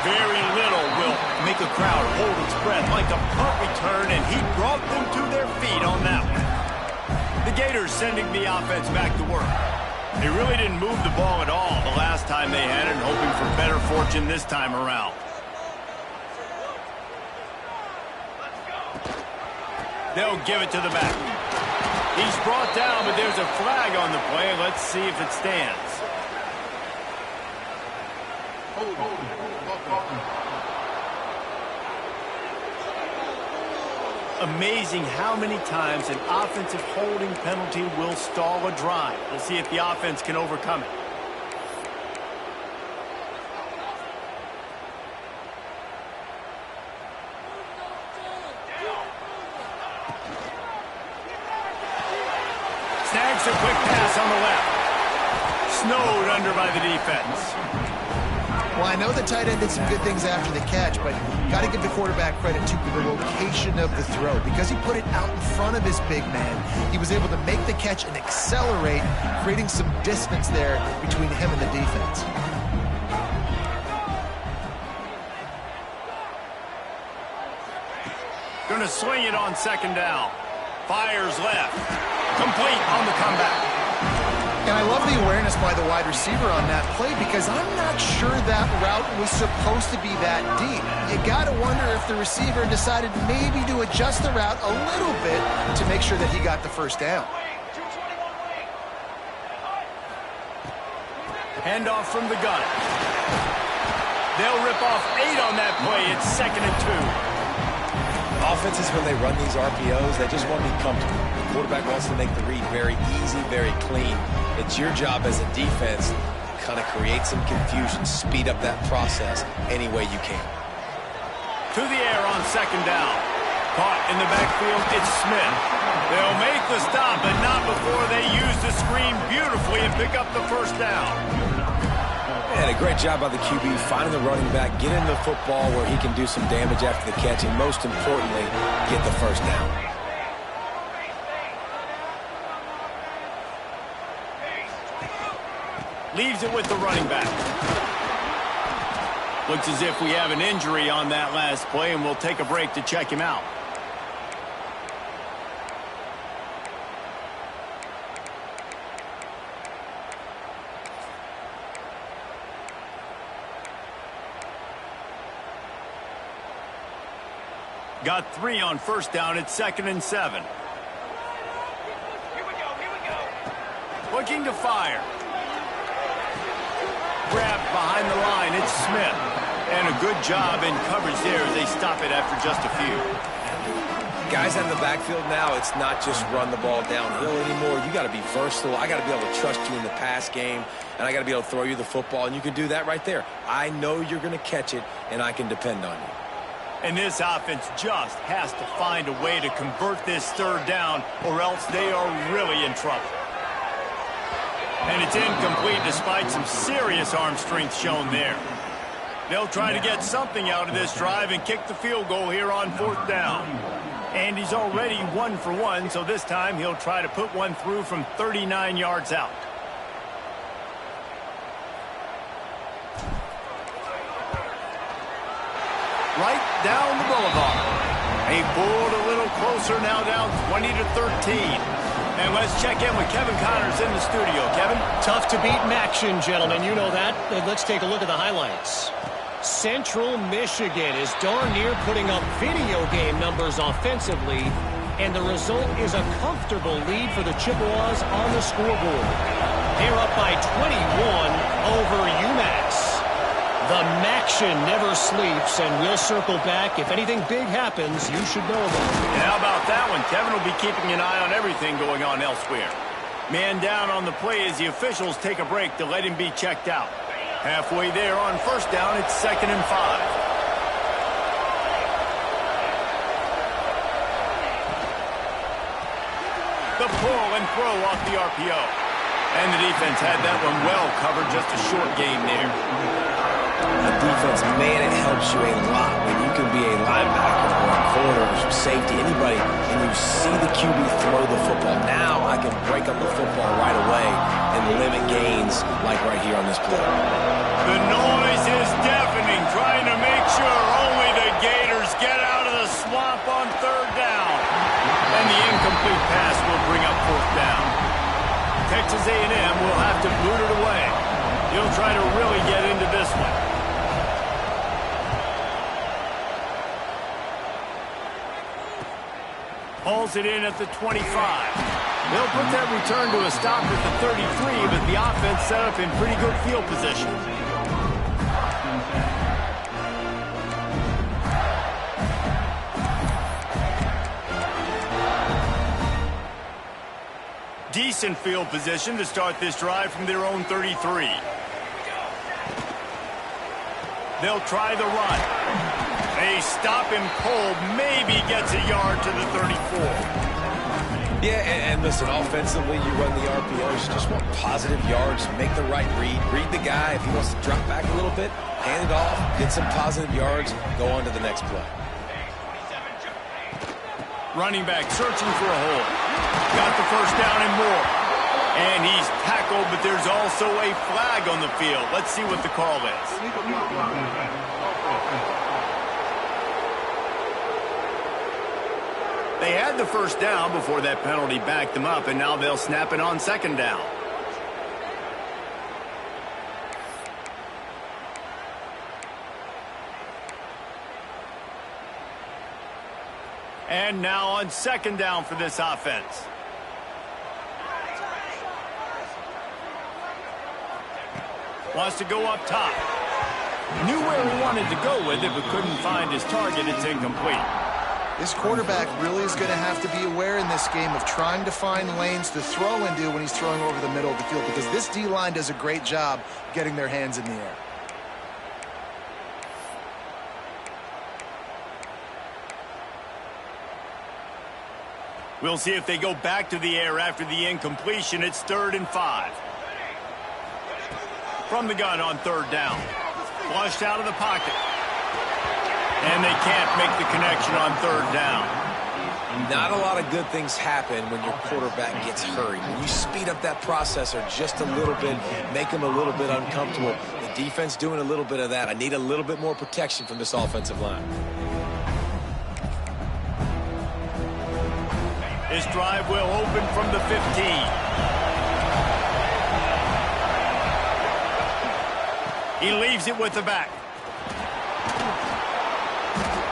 Very little will make a crowd hold its breath like a punt return, and he brought them to their feet on that one. The Gators sending the offense back to work. They really didn't move the ball at all the last time they had it, and hoping for better fortune this time around. They'll give it to the back. He's brought down, but there's a flag on the play. Let's see if it stands. Amazing how many times an offensive holding penalty will stall a drive. We'll see if the offense can overcome it. Snags a quick pass on the left. Snowed under by the defense. Well, I know the tight end did some good things after the catch, but got to give the quarterback credit to the location of the throw. Because he put it out in front of his big man, he was able to make the catch and accelerate, creating some distance there between him and the defense. Going to swing it on second down. Fires left. Complete on the comeback. And I love the awareness by the wide receiver on that play because I'm not sure that route was supposed to be that deep. You got to wonder if the receiver decided maybe to adjust the route a little bit to make sure that he got the first down. Handoff from the gun. They'll rip off 8 on that play. It's 2nd and 2. Offenses, when they run these RPOs, they just want to be comfortable. The quarterback wants to make the read very easy, very clean. It's your job as a defense to kind of create some confusion, speed up that process any way you can. To the air on second down. Caught in the backfield, it's Smith. They'll make the stop, but not before they use the screen beautifully and pick up the first down. And a great job by the QB finding the running back, getting the football where he can do some damage after the catch, and most importantly, get the first down. Leaves it with the running back. Looks as if we have an injury on that last play, and we'll take a break to check him out. Got 3 on first down. It's 2nd and 7. Looking to fire. Grabbed behind the line. It's Smith. And a good job in coverage there as they stop it after just a few. Guys out in the backfield now, it's not just run the ball downhill anymore. You got to be versatile. I got to be able to trust you in the pass game, and I got to be able to throw you the football, and you can do that right there. I know you're going to catch it, and I can depend on you. And this offense just has to find a way to convert this 3rd down, or else they are really in trouble. And it's incomplete despite some serious arm strength shown there. They'll try to get something out of this drive and kick the field goal here on 4th down. And he's already 1 for 1, so this time he'll try to put one through from 39 yards out. Right down the boulevard. They pulled a little closer, now down 20-13. And let's check in with Kevin Connors in the studio. Kevin? Tough to beat Maction, gentlemen. You know that. Let's take a look at the highlights. Central Michigan is darn near putting up video game numbers offensively, and the result is a comfortable lead for the Chippewas on the scoreboard. They're up by 21 over UMass. The Maction never sleeps, and we'll circle back. If anything big happens, you should know about it. And how about that one? Kevin will be keeping an eye on everything going on elsewhere. Man down on the play as the officials take a break to let him be checked out. Halfway there on first down, it's 2nd and 5. The pull and throw off the RPO. And the defense had that one well covered, just a short game there. The defense, man, it helps you a lot when you can be a linebacker or a corner or safety, anybody, and you see the QB throw the football. Now I can break up the football right away and limit gains like right here on this play. The noise is deafening, trying to make sure only the Gators get out of the swamp on 3rd down. And the incomplete pass will bring up 4th down. Texas A&M will have to boot it away. He'll try to really get into this one. Hauls it in at the 25. They'll put that return to a stop at the 33, but the offense set up in pretty good field position. Decent field position to start this drive from their own 33. They'll try the run. They stop him cold, maybe gets a yard to the 34. Yeah, and listen, offensively, you run the RPOs. You just want positive yards, make the right read the guy. If he wants to drop back a little bit, hand it off, get some positive yards, go on to the next play. Running back searching for a hole. Got the first down and more. And he's tackled, but there's also a flag on the field. Let's see what the call is. They had the first down before that penalty backed them up, and now they'll snap it on 2nd down. And now on 2nd down for this offense. Wants to go up top. Knew where he wanted to go with it, but couldn't find his target. It's incomplete. This quarterback really is going to have to be aware in this game of trying to find lanes to throw into when he's throwing over the middle of the field, because this D-line does a great job getting their hands in the air. We'll see if they go back to the air after the incompletion. It's 3rd and 5. From the gun on third down. Flushed out of the pocket. And they can't make the connection on third down. Not a lot of good things happen when your quarterback gets hurried. When you speed up that processor just a little bit, make him a little bit uncomfortable. The defense doing a little bit of that. I need a little bit more protection from this offensive line. This drive will open from the 15. He leaves it with the back.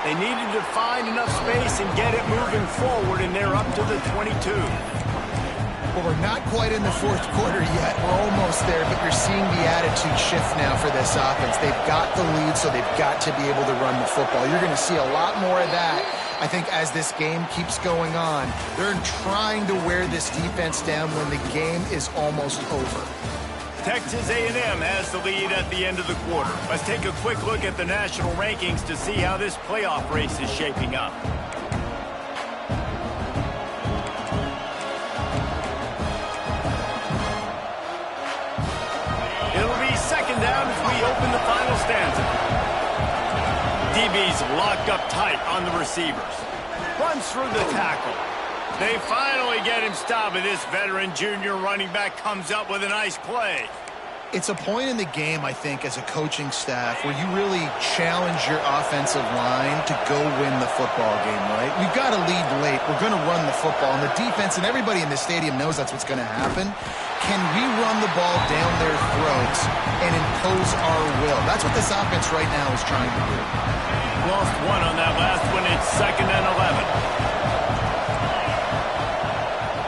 They needed to find enough space and get it moving forward, and they're up to the 22. Well, we're not quite in the fourth quarter yet. We're almost there, but you're seeing the attitude shift now for this offense. They've got the lead, so they've got to be able to run the football. You're going to see a lot more of that, I think, as this game keeps going on. They're trying to wear this defense down when the game is almost over. Texas A&M has the lead at the end of the quarter. Let's take a quick look at the national rankings to see how this playoff race is shaping up. It'll be second down as we open the final stanza. DB's locked up tight on the receivers. Runs through the tackle. They finally get him stopped, and this veteran junior running back comes up with a nice play. It's a point in the game, I think, as a coaching staff where you really challenge your offensive line to go win the football game, right? We've got to lead late. We're going to run the football. And the defense and everybody in the stadium knows that's what's going to happen. Can we run the ball down their throats and impose our will? That's what this offense right now is trying to do. Lost one on that last one. It's second and 11.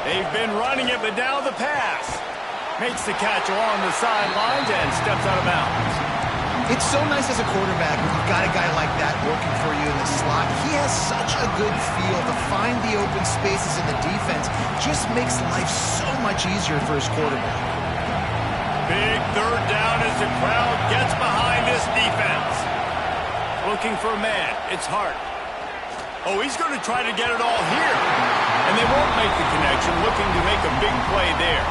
They've been running it, but now the pass. Makes the catch along the sidelines and steps out of bounds. It's so nice as a quarterback when you've got a guy like that working for you in the slot. He has such a good feel to find the open spaces in the defense. Just makes life so much easier for his quarterback. Big third down as the crowd gets behind this defense. Looking for a man. It's Hart. Oh, he's going to try to get it all here. And they won't make the connection, looking to make a big play there.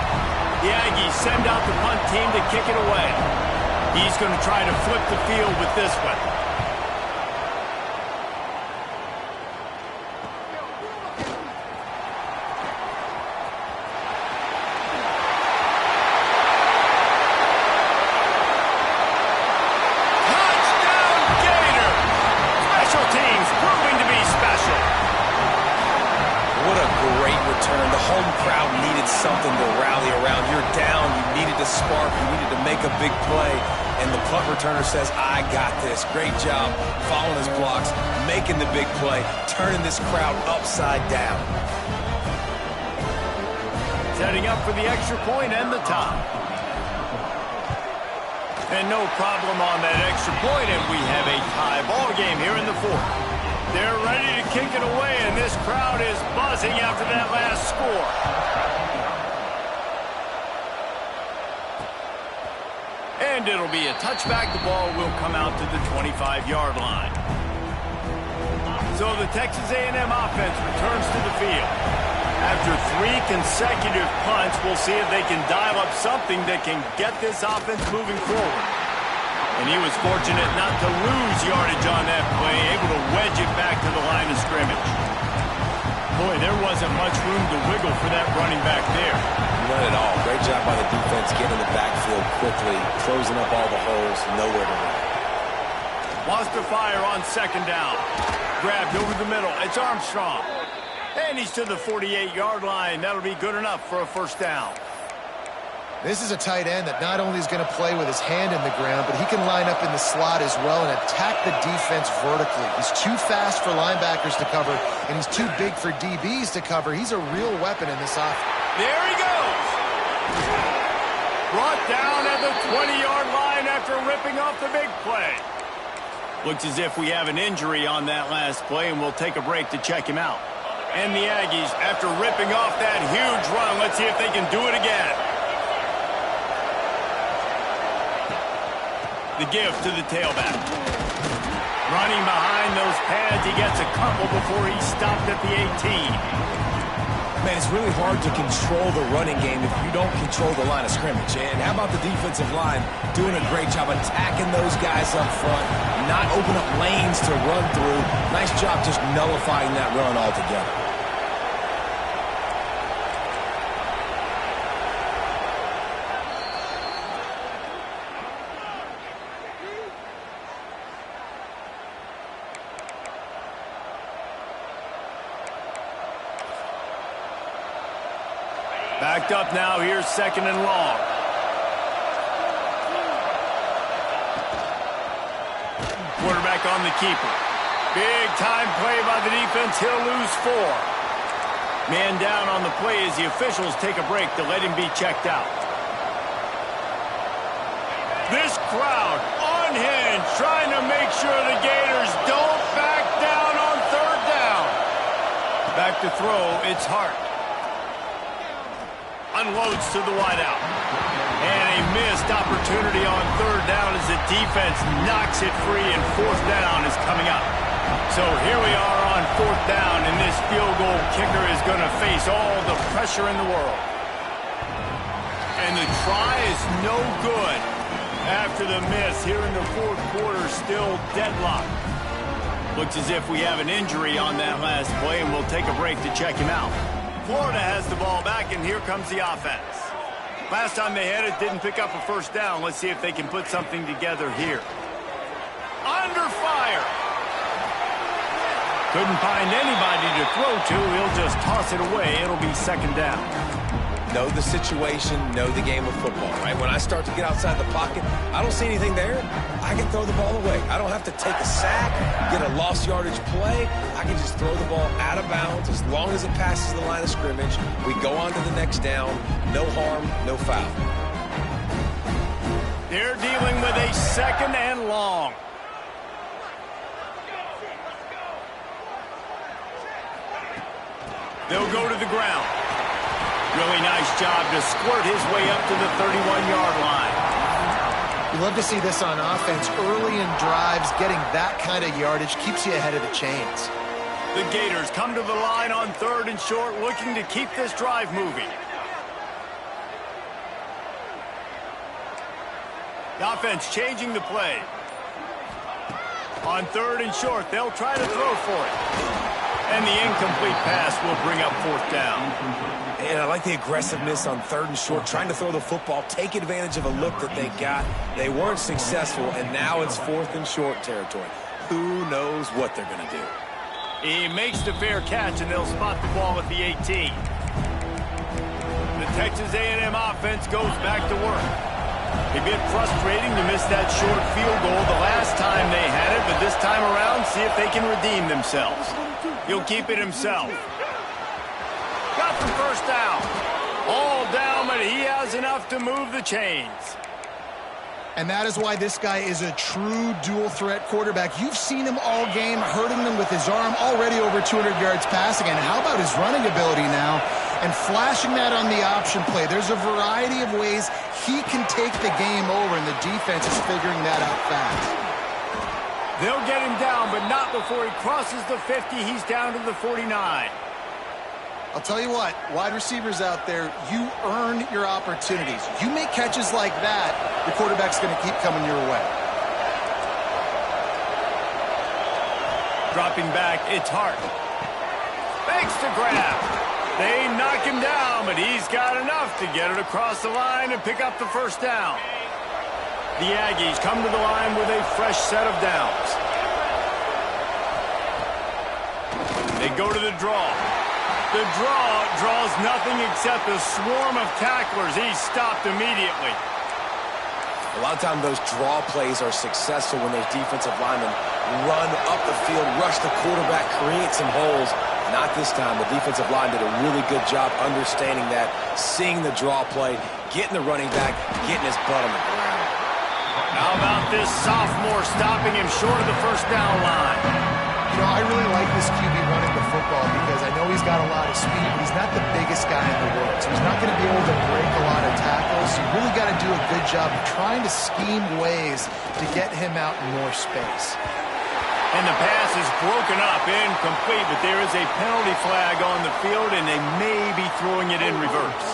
The Aggies send out the punt team to kick it away. He's going to try to flip the field with this one. Touchdown, Gator! Special teams proving to be special. What a great return. The home crowd needed something to rally around. You're down. You needed to spark. You needed to make a big play. And the punt returner says, I got this. Great job following his blocks, making the big play, turning this crowd upside down. Setting up for the extra point and the tie. And no problem on that extra point, and we have a tie ball game here in the fourth. They're ready to kick it away, and this crowd is buzzing after that last score. And it'll be a touchback. The ball will come out to the 25-yard line. So the Texas A&M offense returns to the field. After 3 consecutive punts, we'll see if they can dial up something that can get this offense moving forward. And he was fortunate not to lose yardage on that play, able to wedge it back to the line of scrimmage. Boy, there wasn't much room to wiggle for that running back there. None at all. Great job by the defense getting in the backfield quickly, closing up all the holes, nowhere to run. Wants to fire on second down. Grabbed over the middle. It's Armstrong. And he's to the 48-yard line. That'll be good enough for a first down. This is a tight end that not only is going to play with his hand in the ground, but he can line up in the slot as well and attack the defense vertically. He's too fast for linebackers to cover, and he's too big for DBs to cover. He's a real weapon in this offense. There he goes. Brought down at the 20-yard line after ripping off the big play. Looks as if we have an injury on that last play, and we'll take a break to check him out. And the Aggies, after ripping off that huge run, let's see if they can do it again. The give to the tailback. Running behind those pads, he gets a couple before he's stopped at the 18. Man, it's really hard to control the running game if you don't control the line of scrimmage. And how about the defensive line doing a great job attacking those guys up front, not open up lanes to run through. Nice job just nullifying that run altogether. Backed up now, here's 2nd and long. Quarterback on the keeper. Big time play by the defense, he'll lose 4. Man down on the play as the officials take a break to let him be checked out. This crowd unhinged, trying to make sure the Gators don't back down on 3rd down. Back to throw, it's Hart. Unloads to the wideout. And a missed opportunity on 3rd down as the defense knocks it free and 4th down is coming up. So here we are on 4th down, and this field goal kicker is going to face all the pressure in the world. And the try is no good. After the miss here in the 4th quarter, still deadlocked. Looks as if we have an injury on that last play, and we'll take a break to check him out. Florida has the ball back, and here comes the offense. Last time they had it, didn't pick up a 1st down. Let's see if they can put something together here. Under fire. Couldn't find anybody to throw to. He'll just toss it away. It'll be 2nd down. Know the situation, know the game of football, right? When I start to get outside the pocket, I don't see anything there, I can throw the ball away. I don't have to take a sack, get a lost yardage play. I can just throw the ball out of bounds as long as it passes the line of scrimmage. We go on to the next down. No harm, no foul. They're dealing with a 2nd and long. They'll go to the ground. Really nice job to squirt his way up to the 31-yard line. You love to see this on offense. Early in drives, getting that kind of yardage keeps you ahead of the chains. The Gators come to the line on 3rd and short, looking to keep this drive moving. The offense changing the play. On 3rd and short, they'll try to throw for it. And the incomplete pass will bring up 4th down. And I like the aggressiveness on 3rd and short, trying to throw the football, take advantage of a look that they got. They weren't successful, and now it's 4th and short territory. Who knows what they're going to do? He makes the fair catch, and they'll spot the ball at the 18. The Texas A&M offense goes back to work. A bit frustrating to miss that short field goal the last time they had it, but this time around, see if they can redeem themselves. He'll keep it himself. Got the 1st down. All down, but he has enough to move the chains. And that is why this guy is a true dual-threat quarterback. You've seen him all game, hurting them with his arm, already over 200 yards passing. And how about his running ability now? And flashing that on the option play. There's a variety of ways he can take the game over, and the defense is figuring that out fast. They'll get him down, but not before he crosses the 50. He's down to the 49. I'll tell you what, wide receivers out there, you earn your opportunities. You make catches like that, the quarterback's going to keep coming your way. Dropping back, it's Hart. Fakes to grab. They knock him down, but he's got enough to get it across the line and pick up the 1st down. The Aggies come to the line with a fresh set of downs. They go to the draw. The draw draws nothing except a swarm of tacklers. He's stopped immediately. A lot of times those draw plays are successful when those defensive linemen run up the field, rush the quarterback, create some holes. Not this time. The defensive line did a really good job understanding that, seeing the draw play, getting the running back, getting his butt on the ground. How about this sophomore stopping him short of the 1st down line? You know, I really like this QB running the football because I know he's got a lot of speed, but he's not the biggest guy in the world. So he's not going to be able to break a lot of tackles. So you really got to do a good job of trying to scheme ways to get him out in more space. And the pass is broken up, incomplete, but there is a penalty flag on the field, and they may be throwing it in reverse.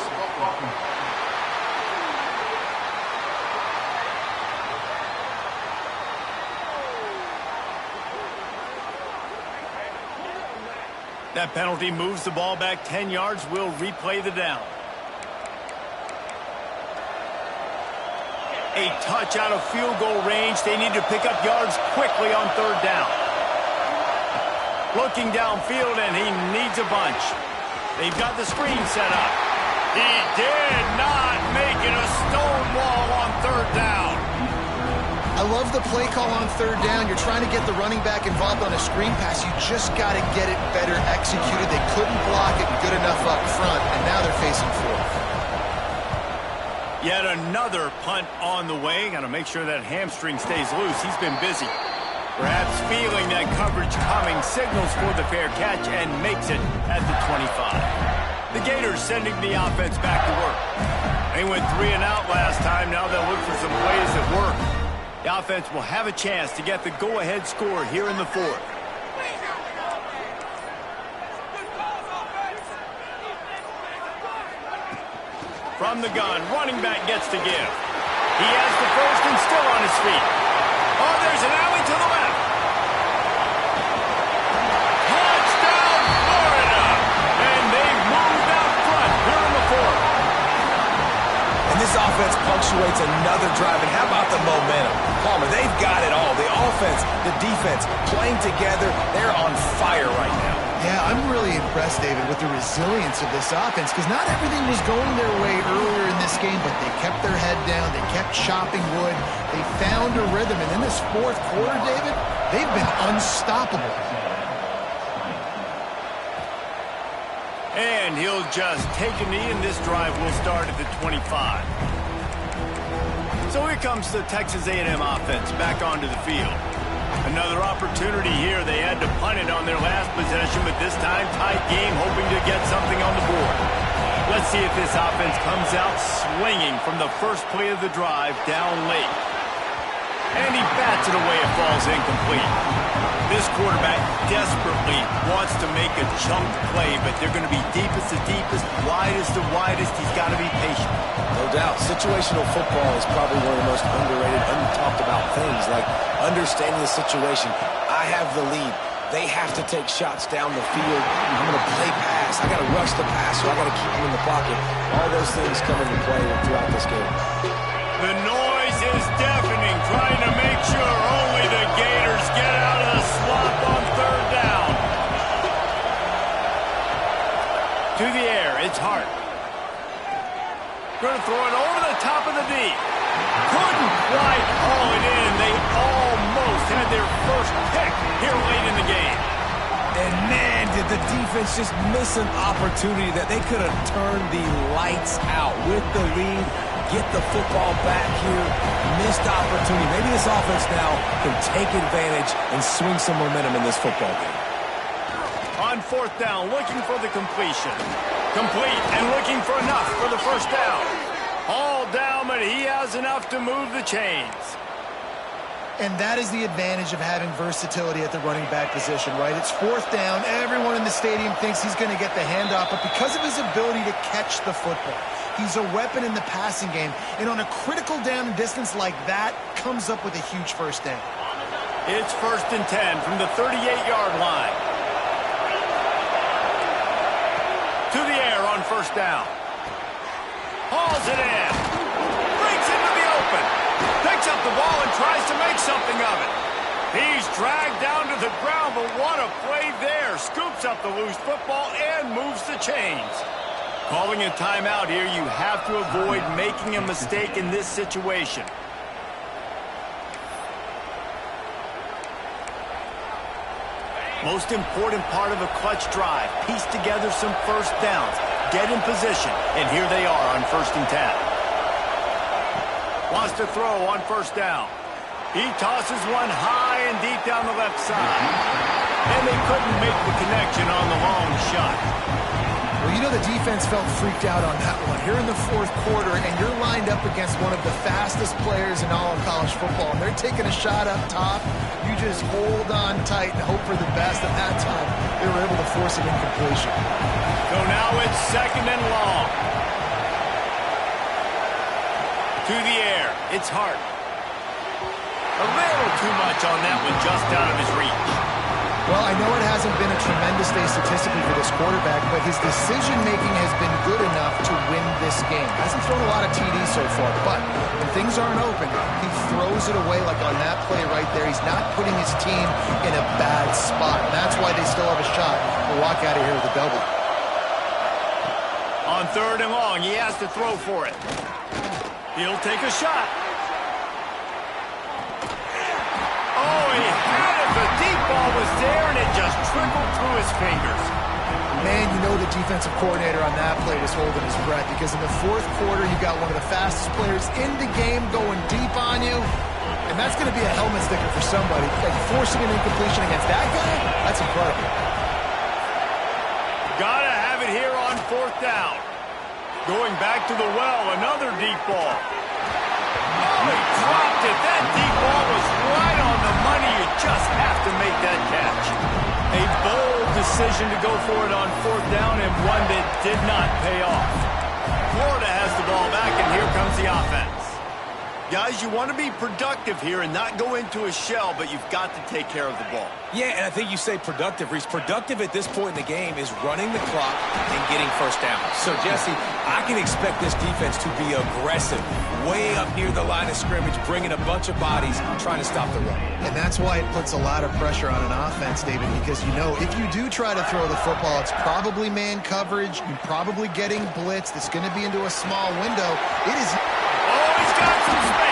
That penalty moves the ball back 10 yards. We'll replay the down. A touch out of field goal range. They need to pick up yards quickly on third down. Looking downfield, and he needs a bunch. They've got the screen set up. He did not make it a stone wall on third down. I love the play call on third down. You're trying to get the running back involved on a screen pass. You just got to get it better executed. They couldn't block it good enough up front, and now they're facing fourth. Yet another punt on the way. Got to make sure that hamstring stays loose. He's been busy. Perhaps feeling that coverage coming, signals for the fair catch and makes it at the 25. The Gators sending the offense back to work. They went 3 and out last time. Now they'll look for some plays that work. The offense will have a chance to get the go-ahead score here in the fourth. From the gun, running back gets to give. He has the first and still on his feet. Oh, there's an alley to the left. Touchdown, Florida! And they've moved out front here in the fourth. And this offense punctuates another drive. And how about the momentum? Palmer, they've got it all. The offense, the defense, playing together. They're on fire right now. Yeah, I'm really impressed, David, with the resilience of this offense, because not everything was going their way earlier in this game, but they kept their head down. They kept chopping wood. They found a rhythm. And in this fourth quarter, David, they've been unstoppable. And he'll just take a knee, and this drive will start at the 25. So here comes the Texas A&M offense back onto the field. Another opportunity here. They had to punt it on their last possession, but this time tight game, hoping to get something on the board. Let's see if this offense comes out swinging from the first play of the drive down late. And he bats it away. It falls incomplete. This quarterback desperately wants to make a chunk play, but they're going to be deepest to deepest, widest to widest. He's got to be patient. No doubt. Situational football is probably one of the most underrated, untalked about things, like understanding the situation. I have the lead. They have to take shots down the field. I'm going to play pass. I got to rush the passer. I got to keep him in the pocket. All those things come into play throughout this game. The noise is deafening, trying to make sure only the Gators get out of the slump on third down. To the air, it's Hart. Going to throw it over the top of the D. Couldn't quite haul it in. They almost had their first pick here late in the game. And man, did the defense just miss an opportunity that they could have turned the lights out with the lead. Get the football back here. Missed opportunity. Maybe this offense now can take advantage and swing some momentum in this football game. On fourth down, looking for the completion. Complete and looking for enough for the first down. All down, but he has enough to move the chains. And that is the advantage of having versatility at the running back position, right? It's fourth down. Everyone in the stadium thinks he's going to get the handoff, but because of his ability to catch the football, he's a weapon in the passing game. And on a critical down and distance like that, comes up with a huge first down. It's 1st and 10 from the 38-yard line. To the air on first down. Hauls it in. Breaks into the open. Picks up the ball and tries to make something of it. He's dragged down to the ground, but what a play there. Scoops up the loose football and moves the chains. Calling a timeout here, you have to avoid making a mistake in this situation. Most important part of a clutch drive, piece together some first downs, get in position, and here they are on 1st and 10. Wants to throw on first down. He tosses one high and deep down the left side. And they couldn't make the connection on the long shot. Well, you know the defense felt freaked out on that one. Here in the fourth quarter, and you're lined up against one of the fastest players in all of college football, and they're taking a shot up top. You just hold on tight and hope for the best. At that time, they were able to force an incompletion. So now it's second and long. To the air. It's Hart. A little too much on that one, just out of his reach. Well, I know it hasn't been a tremendous day statistically for this quarterback, but his decision-making has been good enough to win this game. Hasn't thrown a lot of TDs so far, but when things aren't open, he throws it away like on that play right there. He's not putting his team in a bad spot. And that's why they still have a shot to walk out of here with a double. On third and long, he has to throw for it. He'll take a shot. Oh, he had it. The deep ball was there, and it just trickled through his fingers. Man, you know the defensive coordinator on that play was holding his breath because in the fourth quarter, you got one of the fastest players in the game going deep on you, and that's going to be a helmet sticker for somebody. Like forcing an incompletion against that guy, that's incredible. Gotta have it here on fourth down. Going back to the well, another deep ball. Oh, he dropped it. That deep ball was right on the money. You just have to make that catch. A bold decision to go for it on fourth down, and one that did not pay off. Florida has the ball back, and here comes the offense. Guys, you want to be productive here and not go into a shell, but you've got to take care of the ball. Yeah, and I think you say productive, Reese. Productive at this point in the game is running the clock and getting first down. So, Jesse, I can expect this defense to be aggressive, way up near the line of scrimmage, bringing a bunch of bodies, trying to stop the run. And that's why it puts a lot of pressure on an offense, David, because you know if you do try to throw the football, it's probably man coverage. You're probably getting blitzed. It's going to be into a small window. It is... Oh, he's got some space.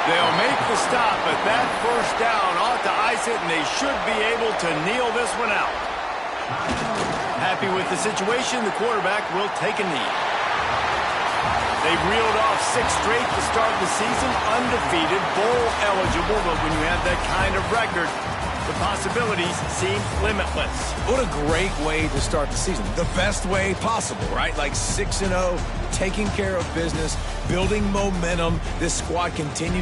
They'll make the stop, but that first down ought to ice it, and they should be able to kneel this one out. Happy with the situation, the quarterback will take a knee. They've reeled off 6 straight to start the season, undefeated, bowl eligible, but when you have that kind of record, the possibilities seem limitless. What a great way to start the season. The best way possible, right? Like 6-0, taking care of business, building momentum. This squad continues